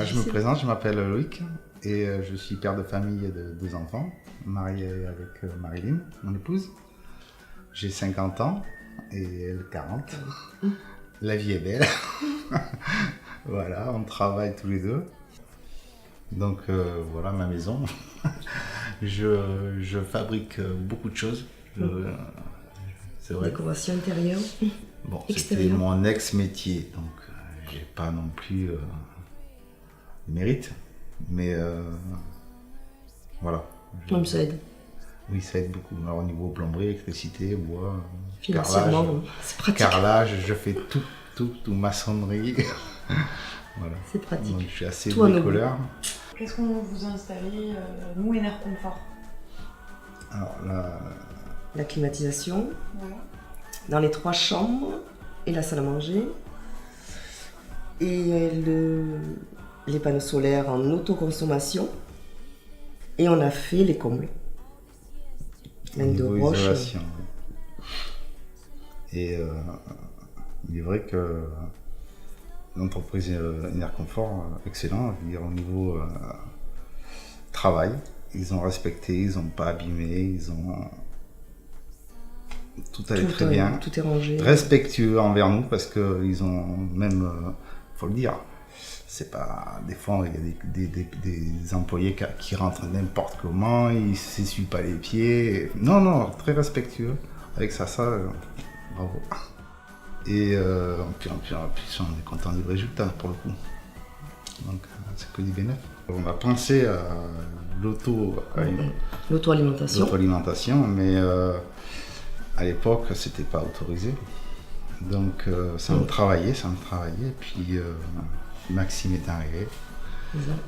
Je me présente, je m'appelle Loïc et je suis père de famille de 2 enfants, marié avec Marilyn, mon épouse. J'ai 50 ans et elle 40. La vie est belle. Voilà, on travaille tous les deux. Donc voilà ma maison. Je fabrique beaucoup de choses. C'est vrai. Décoration intérieure. Bon, c'était mon ex-métier, donc j'ai pas non plus le mérite, mais voilà. Comme ça aide. Oui, ça aide beaucoup. Alors, au niveau plomberie, électricité, bois, financièrement, c'est pratique. Carrelage, je fais tout, maçonnerie. Voilà. C'est pratique. Donc, je suis assez bricoleur. Qu'est-ce qu'on vous a installé, nous, Éner Confort? Alors, la climatisation, ouais. Dans les 3 chambres et la salle à manger. Et les panneaux solaires en autoconsommation. Et on a fait les combles. Laine de roche. Isolation. Et il est vrai que l'entreprise Éner Confort, excellent, je veux dire, au niveau travail, ils ont respecté, ils n'ont pas abîmé, ils ont tout allait très bien. Tout est rangé. Respectueux envers nous parce qu'ils ont même, faut le dire, c'est pas des fois il y a des employés qui rentrent n'importe comment, ils s'essuient pas les pieds. Non, très respectueux. Avec ça, bravo. Et puis on est content du résultat pour le coup. Donc c'est que du bénéfice. On a pensé à l'auto-alimentation, mais à l'époque c'était pas autorisé. Donc ça me travaillait. Puis Maxime est arrivé.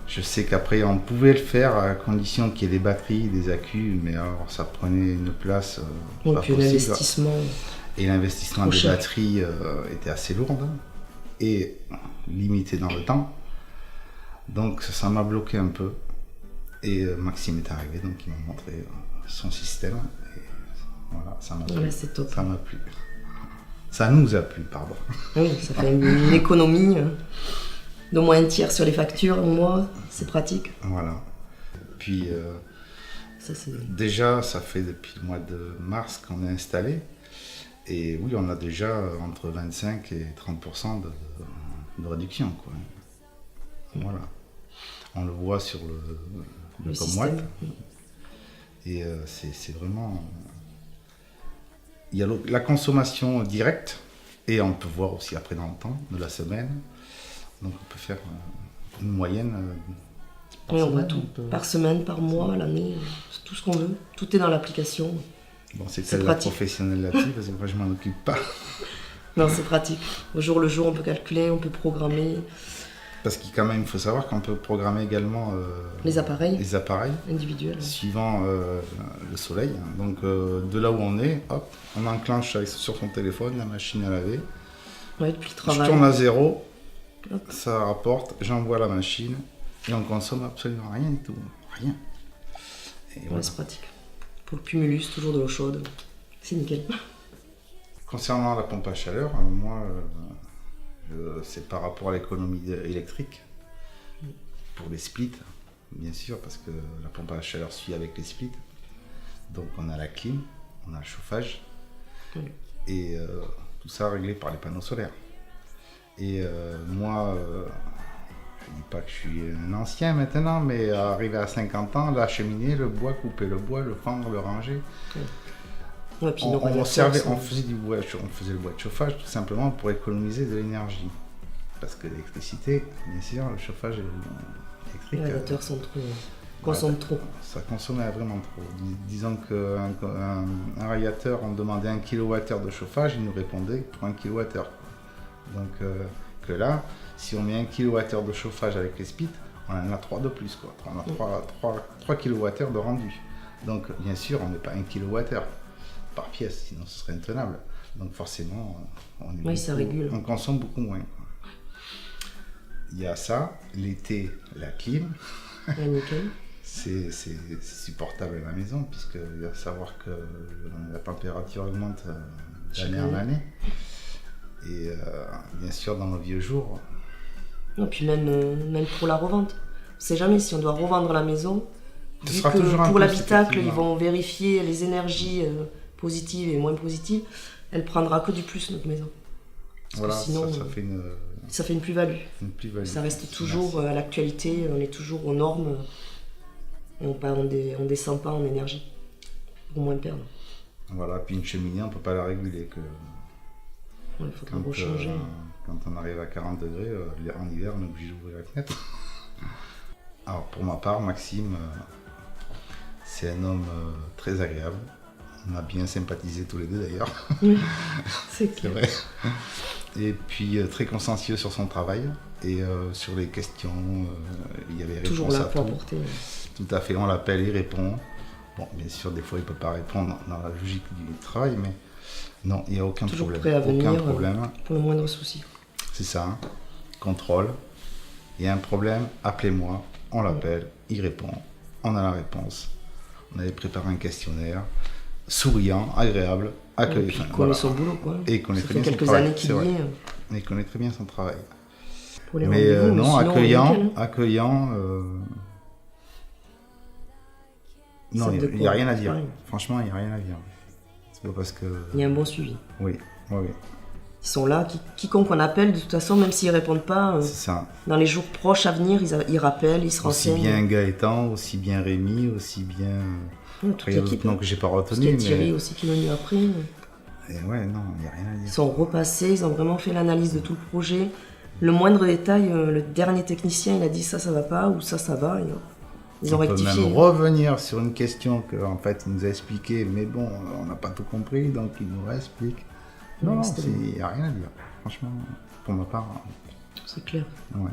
Je sais qu'après on pouvait le faire à condition qu'il y ait des batteries, des accus, mais alors ça prenait une place pas puis possible. l'investissement. Et l'investissement des batteries était assez lourd et limité dans le temps. Donc ça m'a bloqué un peu. Et Maxime est arrivé, donc il m'a montré son système. Et voilà, ça m'a plu. C'est top. Ça m'a plu. Ça nous a plu, pardon. Oui, ça fait une économie d'au moins 1/3 sur les factures au mois, c'est pratique. Voilà. Puis déjà, ça fait depuis le mois de mars qu'on est installé. Et oui, on a déjà entre 25 et 30% de réduction, quoi. Voilà. On le voit sur le comwatt. Et c'est vraiment... Il y a la consommation directe et on peut voir aussi après dans le temps de la semaine. Donc on peut faire une moyenne par semaine. On voit tout. Par semaine, par mois, l'année, tout ce qu'on veut. Tout est dans l'application. Bon, c'est elle la professionnelle là-dessus parce que moi je m'en occupe pas. Non, c'est pratique. Au jour le jour, on peut calculer, on peut programmer. Parce qu'il quand même, il faut savoir qu'on peut programmer également les appareils individuels suivant le soleil. Donc de là où on est, hop, on enclenche sur son téléphone la machine à laver. Ouais, depuis le travail. Je tourne à 0, ça rapporte, j'envoie la machine et on consomme absolument rien du tout. Rien. Et voilà. C'est pratique. Pour le cumulus, toujours de l'eau chaude. C'est nickel. Concernant la pompe à chaleur, moi... c'est par rapport à l'économie électrique, pour les splits, bien sûr, parce que la pompe à chaleur suit avec les splits. Donc on a la clim, on a le chauffage, et tout ça réglé par les panneaux solaires. Et moi, je ne dis pas que je suis un ancien maintenant, mais arrivé à 50 ans, la cheminée, le bois, couper le bois, le prendre, le ranger. Ouais, puis on faisait le bois de chauffage tout simplement pour économiser de l'énergie. Parce que l'électricité, bien sûr, le chauffage électrique... Les radiateurs consomment trop. Ça consommait vraiment trop. Disons qu'un radiateur, on demandait 1 kWh de chauffage, il nous répondait pour 1 kWh. Donc que là, si on met 1 kWh de chauffage avec les splits, on en a 3 de plus, quoi. On a 3 kWh de rendu. Donc bien sûr, on n'est pas 1 kWh par pièce, sinon ce serait intenable. Donc forcément, on consomme beaucoup moins. Il y a ça, l'été, la clim. C'est supportable à la maison, puisqu'il va savoir que la température augmente d'année en année. Et bien sûr, dans nos vieux jours, Non, puis même pour la revente. On ne sait jamais si on doit revendre la maison. Ce Vu sera que toujours un pour plus, l'habitacle, ils effectivement. vont vérifier les énergies positives et moins positives. Elle prendra que du plus, notre maison. Parce Voilà, que sinon, ça fait une plus-value. une plus-value. Ça reste toujours à l'actualité, on est toujours aux normes. Et on descend pas en énergie. Pour moins perdre. Voilà, puis une cheminée, on peut pas la réguler. Il faut Quand, rechanger. quand on arrive à 40 degrés, en hiver, on est obligé d'ouvrir la fenêtre. Alors pour ma part, Maxime, c'est un homme très agréable. On a bien sympathisé tous les deux d'ailleurs, Oui, c'est c'est clair. vrai. Et puis très consciencieux sur son travail et sur les questions, il y avait Toujours réponse là à pour tout. apporter. Tout à fait, on l'appelle, il répond. Bon, bien sûr, des fois, il ne peut pas répondre dans la logique du travail, mais non, il n'y a aucun Toujours problème. prêt à venir. Aucun problème. Pour le moindre souci. C'est ça, hein. Contrôle. Il y a un problème, appelez-moi, on l'appelle, il répond, on a la réponse. On avait préparé un questionnaire, souriant, agréable, Et accueillant. puis il connaît son boulot, quoi. Et il connaît Ça très fait bien son quelques travail, années qu'il c'est vrai. y est. Et il connaît très bien son travail. Pour les Mais rendez-vous, non, sinon, accueillant, nickel, hein. accueillant. Non, Salle de il n'y a cours, rien à c'est dire. pareil. Franchement, il n'y a rien à dire. C'est pas parce que. Il y a un bon suivi. Oui, oui, oui. Ils sont là, quiconque on appelle, de toute façon, même s'ils répondent pas, C'est ça. dans les jours proches à venir, ils rappellent, ils se Aussi renseignent. bien Gaëtan, aussi bien Rémi, aussi bien. Ouais, toute Il y a l'équipe. d'autres noms que j'ai pas Parce qu'il y retenus, a Thierry mais. aussi qui est venu après. Et ouais, non, il n'y a rien à Ils dire. sont repassés, ils ont vraiment fait l'analyse de tout le projet. Le moindre détail, le dernier technicien, il a dit ça va pas, ou ça va. Et ils ont On peut rectifié. même revenir sur une question qu'en fait il nous a expliqué, mais bon, on n'a pas tout compris, donc il nous réexplique. Non, Ouais, non, c'était il n'y a rien à dire. Franchement, pour ma part, C'est clair. ouais.